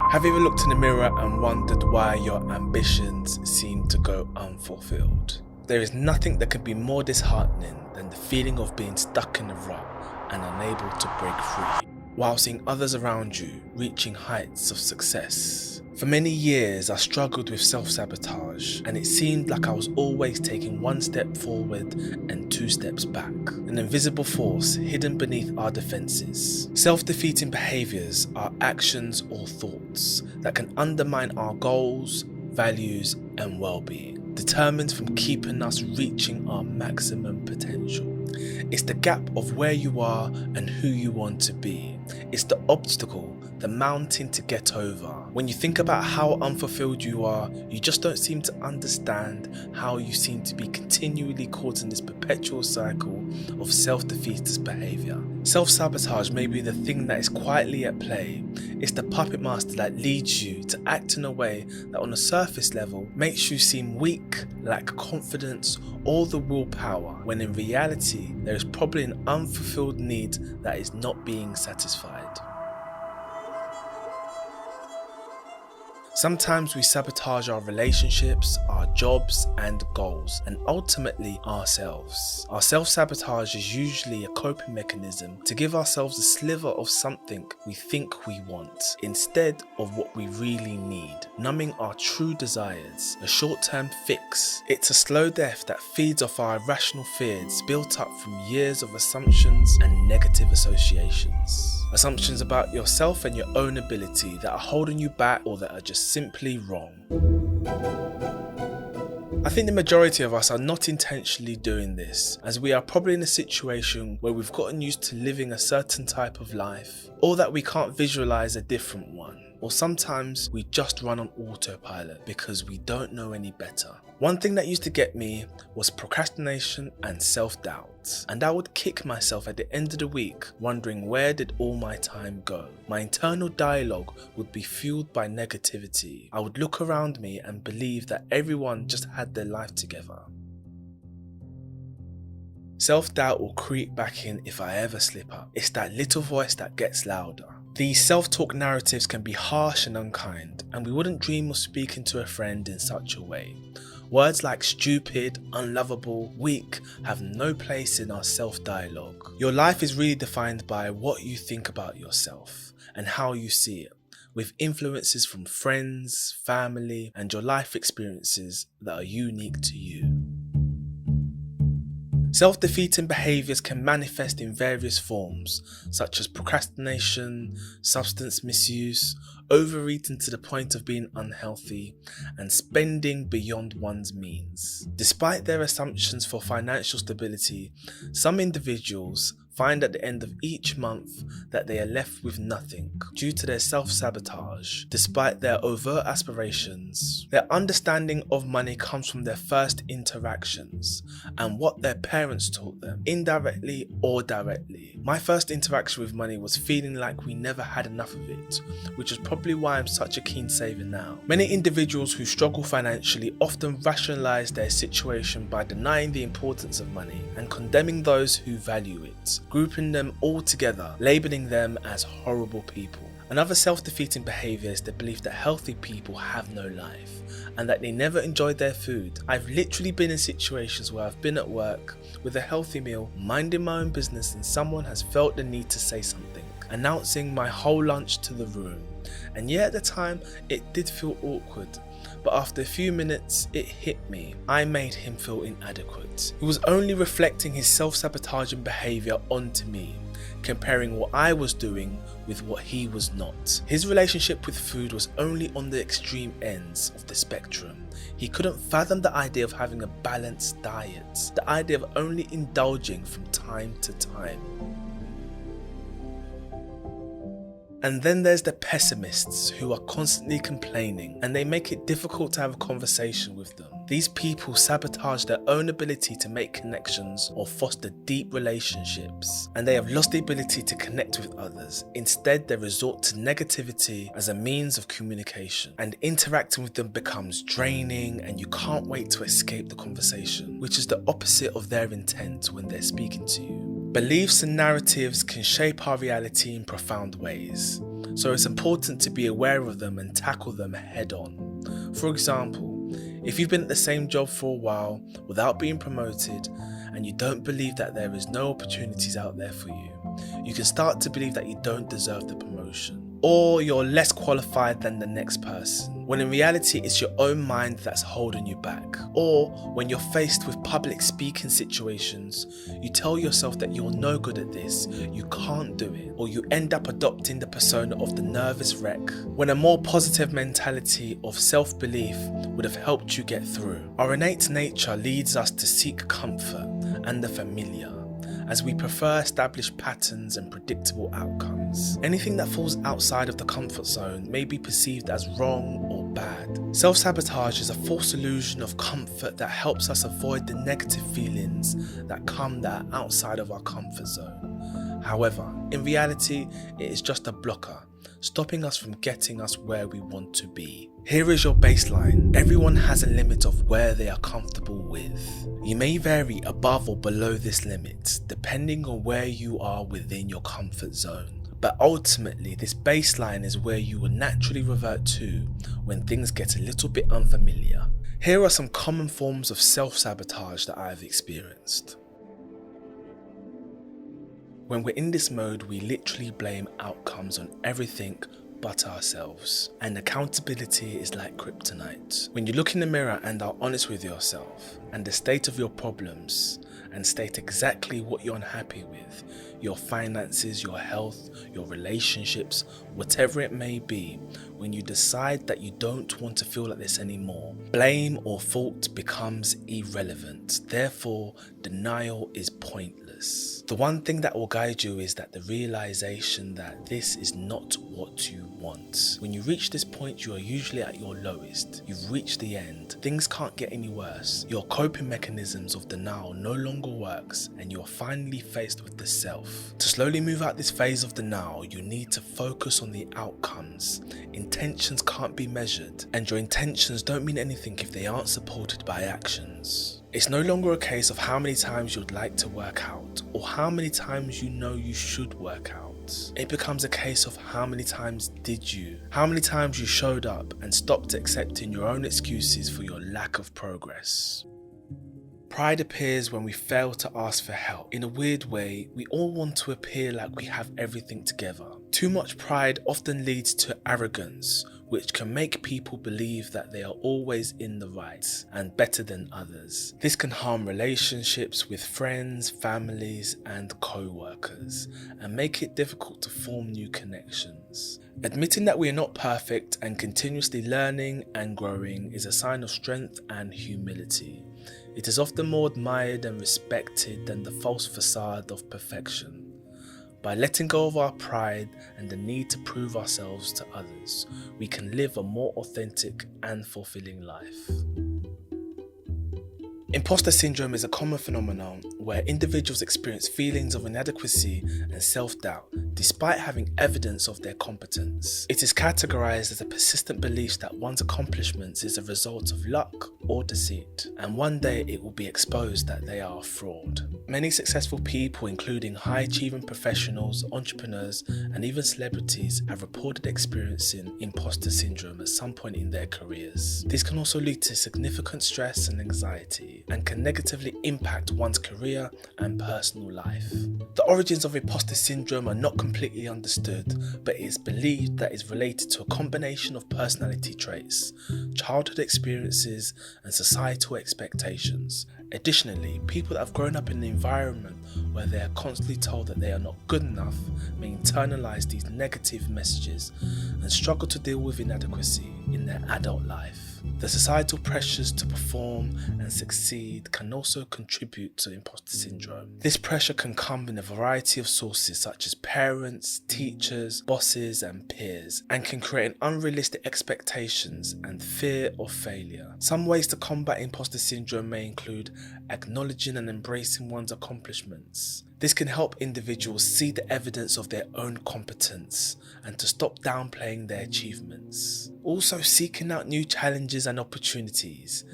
Have you ever looked in the mirror and wondered why your ambitions seem to go unfulfilled? There is nothing that can be more disheartening than the feeling of being stuck in a rut and unable to break free, while seeing others around you reaching heights of success. For many years I struggled with self-sabotage, and it seemed like I was always taking one step forward and two steps back, an invisible force hidden beneath our defenses. Self-defeating behaviours are actions or thoughts that can undermine our goals, values and well-being, determined from keeping us reaching our maximum potential. It's the gap of where you are and who you want to be. It's the obstacle, the mountain to get over. When you think about how unfulfilled you are, you just don't seem to understand how you seem to be continually caught in this perpetual cycle of self-defeatist behaviour. Self-sabotage may be the thing that is quietly at play. It's the puppet master that leads you to act in a way that on a surface level makes you seem weak, lack confidence or the willpower, when in reality there is probably an unfulfilled need that is not being satisfied. Sometimes we sabotage our relationships, our jobs and goals, and ultimately ourselves. Our self-sabotage is usually a coping mechanism to give ourselves a sliver of something we think we want, instead of what we really need, numbing our true desires, a short-term fix. It's a slow death that feeds off our irrational fears built up from years of assumptions and negative associations. Assumptions about yourself and your own ability that are holding you back or that are just simply wrong. I think the majority of us are not intentionally doing this, as we are probably in a situation where we've gotten used to living a certain type of life, or that we can't visualize a different one. Or sometimes we just run on autopilot because we don't know any better. One thing that used to get me was procrastination and self-doubt, and I would kick myself at the end of the week wondering where did all my time go. My internal dialogue would be fueled by negativity. I would look around me and believe that everyone just had their life together. Self-doubt will creep back in if I ever slip up. It's that little voice that gets louder. These self-talk narratives can be harsh and unkind, and we wouldn't dream of speaking to a friend in such a way. Words like stupid, unlovable, weak have no place in our self-dialogue. Your life is really defined by what you think about yourself and how you see it, with influences from friends, family, and your life experiences that are unique to you. Self-defeating behaviours can manifest in various forms, such as procrastination, substance misuse, overeating to the point of being unhealthy, and spending beyond one's means. Despite their assumptions for financial stability, some individuals find at the end of each month that they are left with nothing due to their self-sabotage. Despite their overt aspirations, their understanding of money comes from their first interactions and what their parents taught them, indirectly or directly. My first interaction with money was feeling like we never had enough of it, which is probably why I'm such a keen saver now. Many individuals who struggle financially often rationalize their situation by denying the importance of money and condemning those who value it, grouping them all together, labeling them as horrible people. Another self-defeating behaviour is the belief that healthy people have no life and that they never enjoy their food. I've literally been in situations where I've been at work with a healthy meal, minding my own business, and someone has felt the need to say something, announcing my whole lunch to the room. And yeah, at the time it did feel awkward, but after a few minutes it hit me. I made him feel inadequate. He was only reflecting his self-sabotaging behaviour onto me, comparing what I was doing with what he was not. His relationship with food was only on the extreme ends of the spectrum. He couldn't fathom the idea of having a balanced diet, the idea of only indulging from time to time. And then there's the pessimists who are constantly complaining, and they make it difficult to have a conversation with them. These people sabotage their own ability to make connections or foster deep relationships, and they have lost the ability to connect with others. Instead, they resort to negativity as a means of communication, and interacting with them becomes draining and you can't wait to escape the conversation, which is the opposite of their intent when they're speaking to you. Beliefs and narratives can shape our reality in profound ways. So it's important to be aware of them and tackle them head on. For example, if you've been at the same job for a while without being promoted and you don't believe that there is no opportunities out there for you, you can start to believe that you don't deserve the promotion, or you're less qualified than the next person, when in reality it's your own mind that's holding you back. Or when you're faced with public speaking situations, you tell yourself that you're no good at this, you can't do it, or you end up adopting the persona of the nervous wreck, when a more positive mentality of self-belief would have helped you get through. Our innate nature leads us to seek comfort and the familiar, as we prefer established patterns and predictable outcomes. Anything that falls outside of the comfort zone may be perceived as wrong or bad. Self-sabotage is a false illusion of comfort that helps us avoid the negative feelings that come that are outside of our comfort zone. However, in reality, it is just a blocker, stopping us from getting us where we want to be. Here is your baseline. Everyone has a limit of where they are comfortable with. You may vary above or below this limit, depending on where you are within your comfort zone. But ultimately, this baseline is where you will naturally revert to when things get a little bit unfamiliar. Here are some common forms of self-sabotage that I have experienced. When we're in this mode, we literally blame outcomes on everything but ourselves, and accountability is like kryptonite. When you look in the mirror and are honest with yourself and the state of your problems, and state exactly what you're unhappy with, your finances, your health, your relationships, whatever it may be, when you decide that you don't want to feel like this anymore, blame or fault becomes irrelevant. Therefore, denial is pointless. The one thing that will guide you is that the realization that this is not what you want. When you reach this point, you are usually at your lowest. You've reached the end. Things can't get any worse. Your coping mechanisms of denial no longer works, and you are finally faced with the self. To slowly move out this phase of denial, you need to focus on the outcomes. Intentions can't be measured, and your intentions don't mean anything if they aren't supported by actions. It's no longer a case of how many times you'd like to work out, or how many times you know you should work out. It becomes a case of how many times did you? How many times you showed up and stopped accepting your own excuses for your lack of progress. Pride appears when we fail to ask for help. In a weird way, we all want to appear like we have everything together. Too much pride often leads to arrogance, which can make people believe that they are always in the right and better than others. This can harm relationships with friends, families, and co-workers, and make it difficult to form new connections. Admitting that we are not perfect and continuously learning and growing is a sign of strength and humility. It is often more admired and respected than the false facade of perfection. By letting go of our pride and the need to prove ourselves to others, we can live a more authentic and fulfilling life. Imposter syndrome is a common phenomenon where individuals experience feelings of inadequacy and self-doubt despite having evidence of their competence. It is categorized as a persistent belief that one's accomplishments is a result of luck or deceit, and one day it will be exposed that they are a fraud. Many successful people, including high-achieving professionals, entrepreneurs, and even celebrities, have reported experiencing imposter syndrome at some point in their careers. This can also lead to significant stress and anxiety, and can negatively impact one's career and personal life. The origins of imposter syndrome are not completely understood, but it is believed that it is related to a combination of personality traits, childhood experiences, and societal expectations. Additionally, people that have grown up in an environment where they are constantly told that they are not good enough may internalize these negative messages and struggle to deal with inadequacy in their adult life. The societal pressures to perform and succeed can also contribute to imposter syndrome. This pressure can come in a variety of sources such as parents, teachers, bosses, and peers, and can create unrealistic expectations and fear of failure. Some ways to combat imposter syndrome may include acknowledging and embracing one's accomplishments. This can help individuals see the evidence of their own competence and to stop downplaying their achievements. Also, seeking out new challenges and opportunities.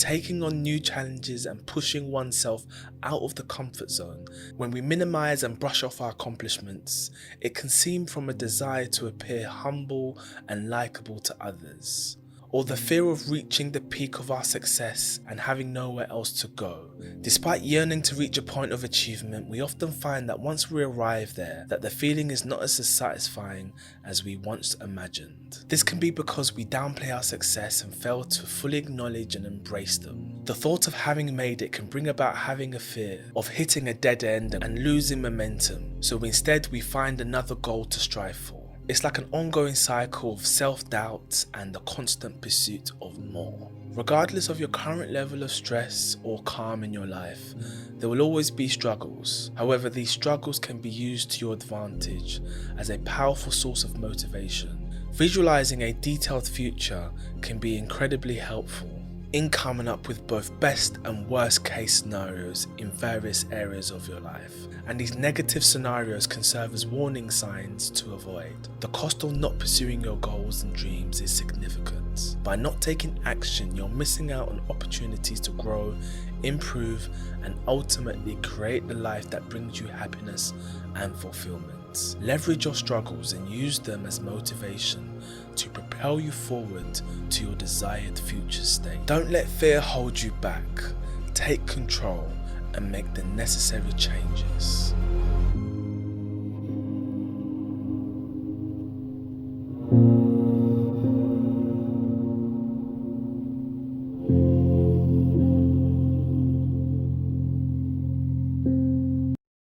taking on new challenges and pushing oneself out of the comfort zone. When we minimize and brush off our accomplishments, it can seem from a desire to appear humble and likable to others, or the fear of reaching the peak of our success and having nowhere else to go. Despite yearning to reach a point of achievement, we often find that once we arrive there, that the feeling is not as satisfying as we once imagined. This can be because we downplay our success and fail to fully acknowledge and embrace them. The thought of having made it can bring about having a fear of hitting a dead end and losing momentum, so instead we find another goal to strive for. It's like an ongoing cycle of self-doubt and the constant pursuit of more. Regardless of your current level of stress or calm in your life, there will always be struggles. However, these struggles can be used to your advantage as a powerful source of motivation. Visualizing a detailed future can be incredibly helpful in coming up with both best and worst case scenarios in various areas of your life. And these negative scenarios can serve as warning signs to avoid. The cost of not pursuing your goals and dreams is significant. By not taking action, you're missing out on opportunities to grow, improve, and ultimately create the life that brings you happiness and fulfillment. Leverage your struggles and use them as motivation to propel you forward to your desired future state. Don't let fear hold you back. Take control and make the necessary changes.